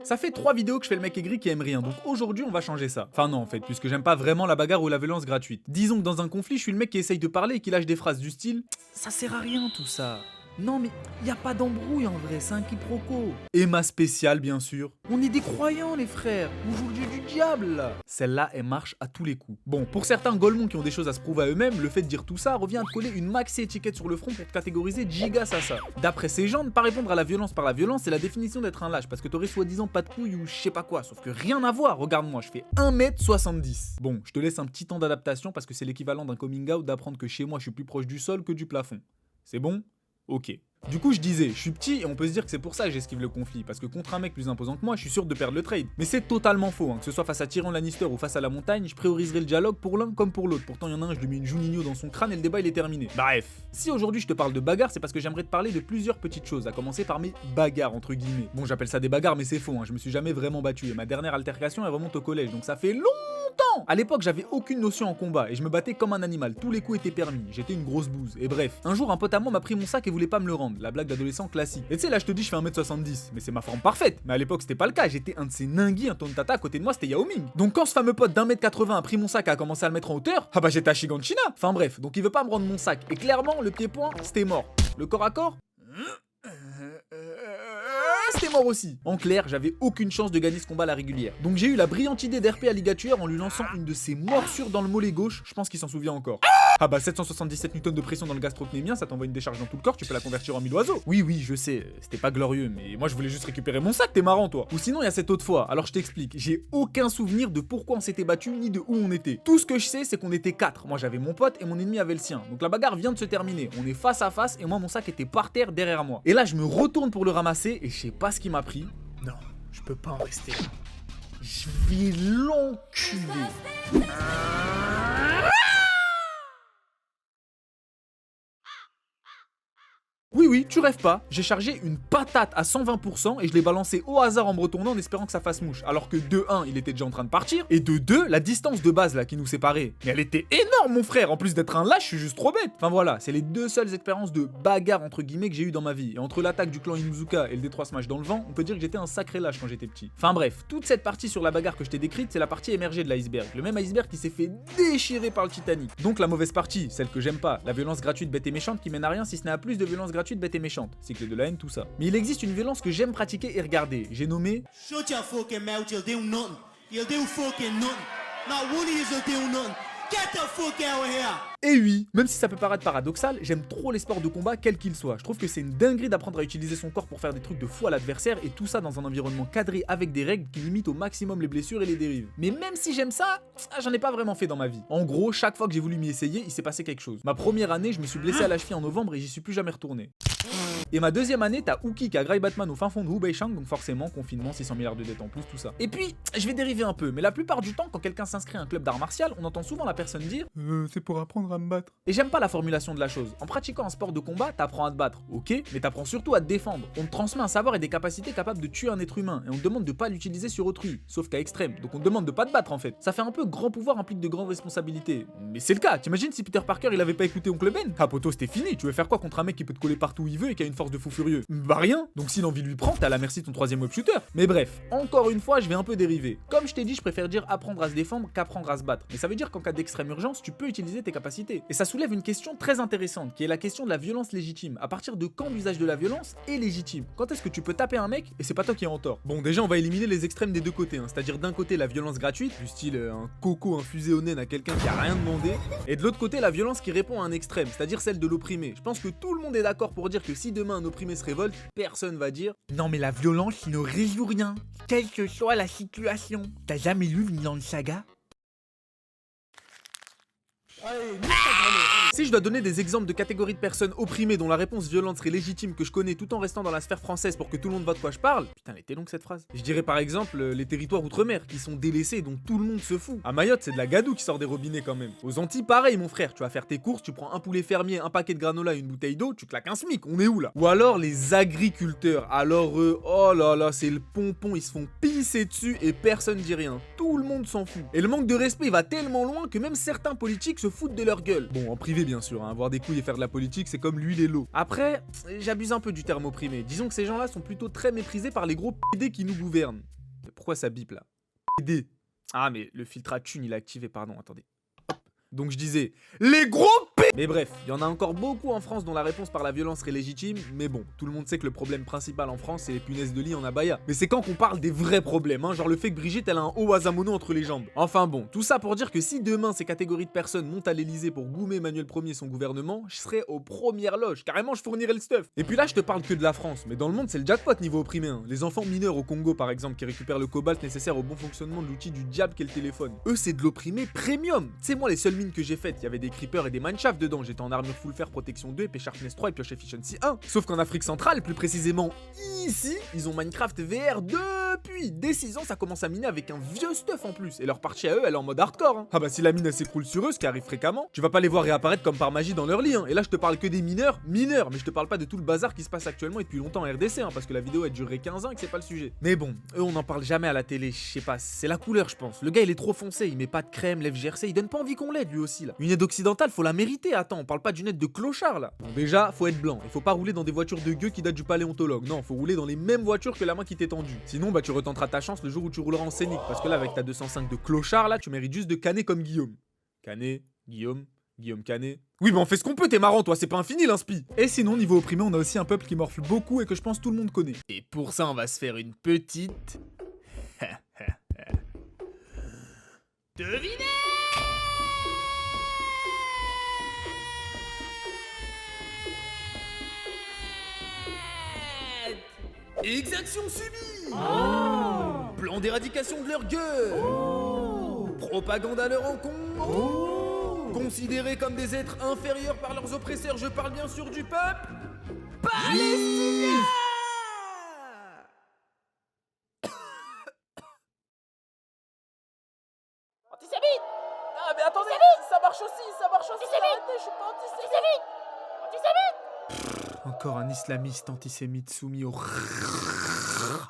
Ça fait 3 vidéos que je fais le mec aigri qui aime rien, donc aujourd'hui on va changer ça. Enfin non en fait, puisque j'aime pas vraiment la bagarre ou la violence gratuite. Disons que dans un conflit, je suis le mec qui essaye de parler et qui lâche des phrases du style « Ça sert à rien tout ça ». Non mais y a pas d'embrouille en vrai, c'est un quiproquo. Et ma spéciale bien sûr. On est des croyants les frères, on joue le jeu du diable là. Celle-là elle marche à tous les coups. Bon, pour certains golemons qui ont des choses à se prouver à eux-mêmes, le fait de dire tout ça revient à te coller une maxi étiquette sur le front pour te catégoriser giga ça. D'après ces gens, ne pas répondre à la violence par la violence, c'est la définition d'être un lâche, parce que t'aurais soi-disant pas de couilles ou je sais pas quoi, sauf que rien à voir, regarde-moi, je fais 1m70. Bon, je te laisse un petit temps d'adaptation parce que c'est l'équivalent d'un coming out d'apprendre que chez moi je suis plus proche du sol que du plafond. C'est bon ? Ok. Du coup, je disais, je suis petit et on peut se dire que c'est pour ça que j'esquive le conflit, parce que contre un mec plus imposant que moi, je suis sûr de perdre le trade. Mais c'est totalement faux, que ce soit face à Tyrion Lannister ou face à la montagne, je prioriserai le dialogue pour l'un comme pour l'autre. Pourtant, il y en a un, je lui mets une Juninho dans son crâne et le débat il est terminé. Bref. Si aujourd'hui je te parle de bagarre, c'est parce que j'aimerais te parler de plusieurs petites choses, à commencer par mes bagarres entre guillemets. Bon, j'appelle ça des bagarres, mais c'est faux, je me suis jamais vraiment battu et ma dernière altercation elle remonte au collège, donc ça fait longtemps. À l'époque, j'avais aucune notion en combat et je me battais comme un animal, tous les coups étaient permis, j'étais une grosse bouse. Et bref, un jour un pote à moi m'a pris mon sac et voulait pas me le rendre, la blague d'adolescent classique. Et tu sais là je te dis je fais 1m70, mais c'est ma forme parfaite. Mais à l'époque c'était pas le cas, j'étais un de ces ninguis, un tontata à côté de moi c'était Yao Ming. Donc quand ce fameux pote d'1m80 a pris mon sac et a commencé à le mettre en hauteur, ah bah j'étais à Shiganshina. Enfin bref, donc il veut pas me rendre mon sac et clairement le pied-point c'était mort. Le corps à corps c'était mort aussi. En clair, j'avais aucune chance de gagner ce combat à la régulière. Donc j'ai eu la brillante idée d'RP à Ligatueur en lui lançant une de ses morsures dans le mollet gauche, je pense qu'il s'en souvient encore. Ah bah 777 newtons de pression dans le gastrocnémien, ça t'envoie une décharge dans tout le corps, tu peux la convertir en 1000 oiseaux. Oui, je sais, c'était pas glorieux, mais moi je voulais juste récupérer mon sac, t'es marrant toi. Ou sinon il y a cette autre fois, alors je t'explique, j'ai aucun souvenir de pourquoi on s'était battu ni de où on était. Tout ce que je sais c'est qu'on était 4, moi j'avais mon pote et mon ennemi avait le sien. Donc la bagarre vient de se terminer, on est face à face et moi mon sac était par terre derrière moi. Et là je me retourne pour le ramasser et je sais pas ce qui m'a pris. Non, je peux pas en rester là. Je vais l'enculer. Oui, tu rêves pas, j'ai chargé une patate à 120% et je l'ai balancé au hasard en me retournant en espérant que ça fasse mouche. Alors que de 1, il était déjà en train de partir, et de 2, la distance de base là qui nous séparait, mais elle était énorme mon frère, en plus d'être un lâche, je suis juste trop bête. Enfin voilà, c'est les deux seules expériences de bagarre entre guillemets que j'ai eu dans ma vie. Et entre l'attaque du clan Inuzuka et le D3 Smash dans le vent, on peut dire que j'étais un sacré lâche quand j'étais petit. Enfin bref, toute cette partie sur la bagarre que je t'ai décrite, c'est la partie émergée de l'iceberg. Le même iceberg qui s'est fait déchirer par le Titanic. Donc la mauvaise partie, celle que j'aime pas, la violence gratuite bête et méchante qui mène à rien si ce n'est à plus de violence gratuite bête et méchante. Cycle de la haine, tout ça. Mais il existe une violence que j'aime pratiquer et regarder. J'ai nommé Shut your fucking mouth, you'll do nothing. You'll do fucking nothing. Not one of you will do nothing. Get the fuck out of here! Et oui, même si ça peut paraître paradoxal, j'aime trop les sports de combat quels qu'ils soient. Je trouve que c'est une dinguerie d'apprendre à utiliser son corps pour faire des trucs de fou à l'adversaire et tout ça dans un environnement cadré avec des règles qui limitent au maximum les blessures et les dérives. Mais même si j'aime ça, j'en ai pas vraiment fait dans ma vie. En gros, chaque fois que j'ai voulu m'y essayer, il s'est passé quelque chose. Ma première année, je me suis blessé à la cheville en novembre et j'y suis plus jamais retourné. Et ma deuxième année, t'as Uki qui a graille Batman au fin fond de Hubei-Shang, donc forcément, confinement, 600 milliards de dettes en plus, tout ça. Et puis, je vais dériver un peu, mais la plupart du temps, quand quelqu'un s'inscrit à un club d'art martial, on entend souvent la personne dire C'est pour apprendre à me battre. Et j'aime pas la formulation de la chose. En pratiquant un sport de combat, t'apprends à te battre, ok, mais t'apprends surtout à te défendre. On te transmet un savoir et des capacités capables de tuer un être humain, et on te demande de pas l'utiliser sur autrui, sauf qu'à extrême. Donc on te demande de pas te battre en fait. Ça fait un peu grand pouvoir implique de grandes responsabilités. Mais c'est le cas, t'imagines si Peter Parker il avait pas écouté Oncle Ben? Ah poto, c'était fini, tu veux faire quoi contre un mec qui peut te coller partout où il veut et qui a une force de fou furieux? Bah rien. Donc si l'envie lui prend, t'es à la merci de ton troisième web shooter. Mais bref, encore une fois, je vais un peu dériver. Comme je t'ai dit, je préfère dire apprendre à se défendre qu'apprendre à se battre. Mais ça veut dire qu'en cas d'extrême urgence, tu peux utiliser tes capacités. Et ça soulève une question très intéressante, qui est la question de la violence légitime. À partir de quand l'usage de la violence est légitime? Quand est-ce que tu peux taper un mec et c'est pas toi qui es en tort? Bon, déjà, on va éliminer les extrêmes des deux côtés, c'est-à-dire d'un côté la violence gratuite, du style un coco infusé au naine à quelqu'un qui a rien demandé, et de l'autre côté la violence qui répond à un extrême, c'est-à-dire celle de l'opprimé. Je pense que tout le monde est d'accord pour dire que si demain un opprimé se révolte, personne va dire non mais la violence ne résout rien, quelle que soit la situation. T'as jamais lu Vinland Saga? Si je dois donner des exemples de catégories de personnes opprimées dont la réponse violente serait légitime que je connais tout en restant dans la sphère française pour que tout le monde voit de quoi je parle, putain elle était longue cette phrase. Je dirais par exemple les territoires outre-mer qui sont délaissés et dont tout le monde se fout. À Mayotte c'est de la gadoue qui sort des robinets quand même. Aux Antilles pareil mon frère, tu vas faire tes courses, tu prends un poulet fermier, un paquet de granola et une bouteille d'eau, tu claques un SMIC, on est où là? Ou alors les agriculteurs, alors eux, oh là là c'est le pompon, ils se font pisser dessus et personne dit rien. Tout le monde s'en fout. Et le manque de respect va tellement loin que même certains politiques se foutent de leur gueule. Bon en privé bien sûr, avoir des couilles et faire de la politique c'est comme l'huile et l'eau. Après, j'abuse un peu du terme opprimé, disons que ces gens là sont plutôt très méprisés par les gros PD qui nous gouvernent. Pourquoi ça bip là? D. Ah mais le filtre à thune il est activé, pardon, attendez. Donc je disais, les gros p... Mais bref, il y en a encore beaucoup en France dont la réponse par la violence serait légitime, mais bon, tout le monde sait que le problème principal en France, c'est les punaises de lit en abaya. Mais c'est quand qu'on parle des vrais problèmes, hein, genre le fait que Brigitte, elle a un haut wasamono entre les jambes. Enfin bon, tout ça pour dire que si demain ces catégories de personnes montent à l'Elysée pour goumer Emmanuel Ier et son gouvernement, je serais aux premières loges, carrément je fournirais le stuff. Et puis là, je te parle que de la France, mais dans le monde, c'est le jackpot niveau opprimé, hein. Les enfants mineurs au Congo par exemple, qui récupèrent le cobalt nécessaire au bon fonctionnement de l'outil du diable qu'est le téléphone. Eux, c'est de l'opprimé premium. Tu sais, moi, les seules mines que j'ai faites, il y avait des creepers et des mineshaft dedans. J'étais en armure full fer protection 2, épée sharpness 3 et pioche efficiency 1. Sauf qu'en Afrique centrale, plus précisément ici, ils ont Minecraft VR depuis dès 6 ans, ça commence à miner avec un vieux stuff en plus. Et leur partie à eux, elle est en mode hardcore. Hein. Ah bah si la mine elle s'écroule sur eux, ce qui arrive fréquemment, tu vas pas les voir réapparaître comme par magie dans leur lit. Hein. Et là, je te parle que des mineurs, mais je te parle pas de tout le bazar qui se passe actuellement et depuis longtemps en RDC, hein, parce que la vidéo elle durerait 15 ans et que c'est pas le sujet. Mais bon, eux on en parle jamais à la télé, je sais pas, c'est la couleur je pense. Le gars il est trop foncé, il met pas de crème, lève GRC, il donne pas envie qu'on l'aide lui aussi là. Une aide occidentale, faut la mériter, attends, on parle pas d'une aide de clochard là. Bon, déjà, faut être blanc, il faut pas rouler dans des voitures de gueux qui datent du paléontologue, non, faut rouler dans les mêmes voitures que la main qui t'est tendue. Sinon, bah tu retenteras ta chance le jour où tu rouleras en scénique, parce que là avec ta 205 de clochard là, tu mérites juste de canner comme Guillaume. Canet, Guillaume Canet. Oui, mais on fait ce qu'on peut, t'es marrant, toi, c'est pas infini l'inspi. Et sinon, niveau opprimé, on a aussi un peuple qui morfle beaucoup et que je pense tout le monde connaît. Et pour ça, on va se faire une petite... Devinez. Exaction subie. Plan d'éradication de leur gueule. Propagande à leur encontre. Considérés comme des êtres inférieurs par leurs oppresseurs, je parle bien sûr du peuple palestinien. Antisémite! Ah mais attendez, ça marche aussi, arrêtez, je suis pas antisémite. Encore un islamiste antisémite soumis au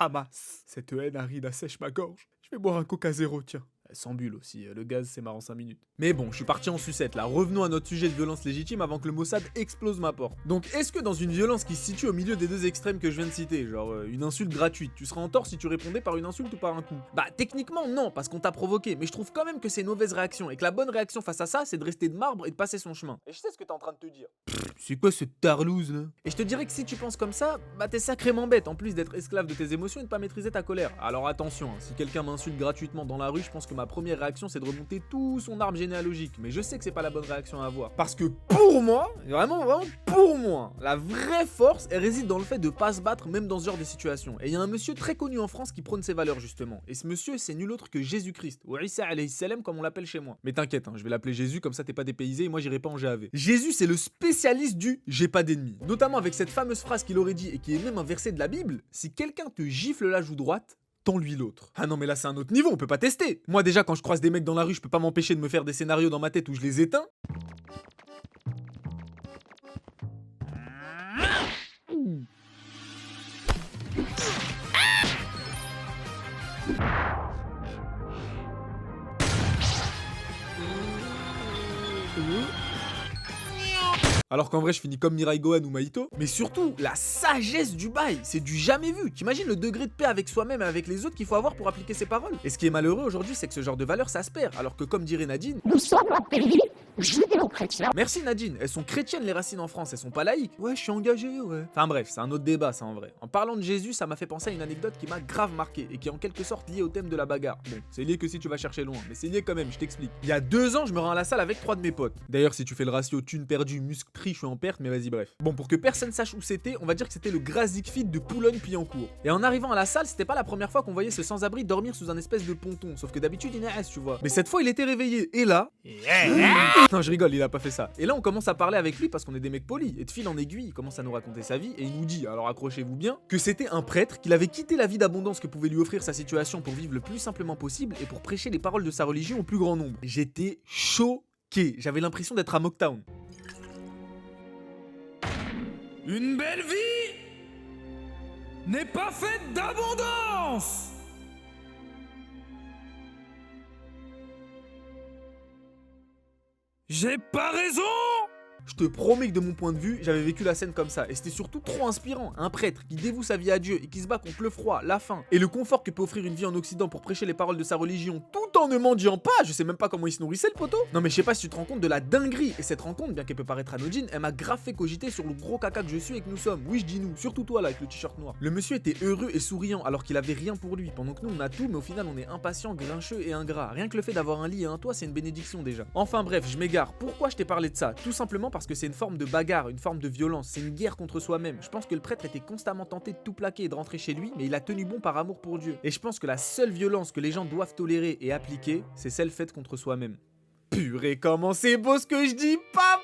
Hamas. Cette haine aride assèche ma gorge. Je vais boire un coca zéro, tiens. Sans bulle aussi, le gaz c'est marrant 5 minutes. Mais bon, je suis parti en sucette là, revenons à notre sujet de violence légitime avant que le Mossad explose ma porte. Donc est-ce que dans une violence qui se situe au milieu des deux extrêmes que je viens de citer, genre une insulte gratuite, tu seras en tort si tu répondais par une insulte ou par un coup? Bah techniquement non, parce qu'on t'a provoqué, mais je trouve quand même que c'est une mauvaise réaction, et que la bonne réaction face à ça, c'est de rester de marbre et de passer son chemin. Et je sais ce que t'es en train de te dire. C'est quoi cette tarlouse là? Et je te dirais que si tu penses comme ça, bah t'es sacrément bête, en plus d'être esclave de tes émotions et de pas maîtriser ta colère. Alors attention, si quelqu'un m'insulte gratuitement dans la rue, je pense que ma première réaction c'est de remonter tout son arbre généalogique, mais je sais que c'est pas la bonne réaction à avoir. Parce que pour moi, vraiment pour moi, la vraie force, elle réside dans le fait de pas se battre même dans ce genre de situation. Et il y a un monsieur très connu en France qui prône ces valeurs justement. Et ce monsieur, c'est nul autre que Jésus-Christ, ou Isa alayhi salam comme on l'appelle chez moi. Mais t'inquiète, hein, je vais l'appeler Jésus, comme ça t'es pas dépaysé et moi j'irai pas en GAV. Jésus, c'est le spécialiste du j'ai pas d'ennemis. Notamment avec cette fameuse phrase qu'il aurait dit et qui est même un verset de la Bible, si quelqu'un te gifle la joue droite, tends-lui l'autre. Ah non mais là c'est un autre niveau, on peut pas tester. Moi déjà quand je croise des mecs dans la rue, je peux pas m'empêcher de me faire des scénarios dans ma tête où je les éteins. Alors qu'en vrai je finis comme Mirai Gohan ou Maito. Mais surtout, la sagesse du bail, c'est du jamais vu. T'imagines le degré de paix avec soi-même et avec les autres qu'il faut avoir pour appliquer ses paroles. Et ce qui est malheureux aujourd'hui, c'est que ce genre de valeurs ça se perd. Alors que comme dirait Nadine, Nous sommes un pays judéo-chrétien. merci Nadine, elles sont chrétiennes les racines en France, elles sont pas laïques. Ouais, je suis engagé, ouais. Enfin bref, c'est un autre débat ça en vrai. En parlant de Jésus, ça m'a fait penser à une anecdote qui m'a grave marqué et qui est en quelque sorte liée au thème de la bagarre. Bon, c'est lié que si tu vas chercher loin, mais c'est lié quand même, je t'explique. Il y a 2 ans, je me rends à la salle avec 3 de mes potes. D'ailleurs, si tu fais le ratio thune perdue, muscle pris, je suis en perte, mais vas-y bref. Bon, pour que personne sache où c'était, on va dire que c'était le Grazik Fit de Boulogne-Billancourt. Et en arrivant à la salle, c'était pas la première fois qu'on voyait ce sans-abri dormir sous un espèce de ponton, sauf que d'habitude il est tu vois. Mais cette fois, il était réveillé et là, non, je rigole, il a pas fait ça. Et là, on commence à parler avec lui parce qu'on est des mecs polis. Et de fil en aiguille, il commence à nous raconter sa vie et il nous dit, alors accrochez-vous bien, que c'était un prêtre, qu'il avait quitté la vie d'abondance que pouvait lui offrir sa situation pour vivre le plus simplement possible et pour prêcher les paroles de sa religion au plus grand nombre. J'étais choqué. J'avais l'impression d'être à Mocktown. Une belle vie n'est pas faite d'abondance. J'ai pas raison? Je te promets que de mon point de vue, j'avais vécu la scène comme ça. Et c'était surtout trop inspirant. Un prêtre qui dévoue sa vie à Dieu et qui se bat contre le froid, la faim et le confort que peut offrir une vie en Occident pour prêcher les paroles de sa religion tout en ne mendiant pas. Je sais même pas comment il se nourrissait le poteau. Non mais je sais pas si tu te rends compte de la dinguerie. Et cette rencontre, bien qu'elle peut paraître anodine, elle m'a grave fait cogiter sur le gros caca que je suis et que nous sommes. Oui, je dis nous, surtout toi là avec le t-shirt noir. Le monsieur était heureux et souriant alors qu'il avait rien pour lui. Pendant que nous on a tout, mais au final on est impatient, grincheux et ingrat. Rien que le fait d'avoir un lit et un toit, c'est une bénédiction déjà. Enfin bref, je m'égare. Pourquoi je t'ai parlé de ça? Tout simplement parce que c'est une forme de bagarre, une forme de violence, c'est une guerre contre soi-même. Je pense que le prêtre était constamment tenté de tout plaquer et de rentrer chez lui, mais il a tenu bon par amour pour Dieu. Et je pense que la seule violence que les gens doivent tolérer et appliquer, c'est celle faite contre soi-même. Purée, comment c'est beau ce que je dis, pas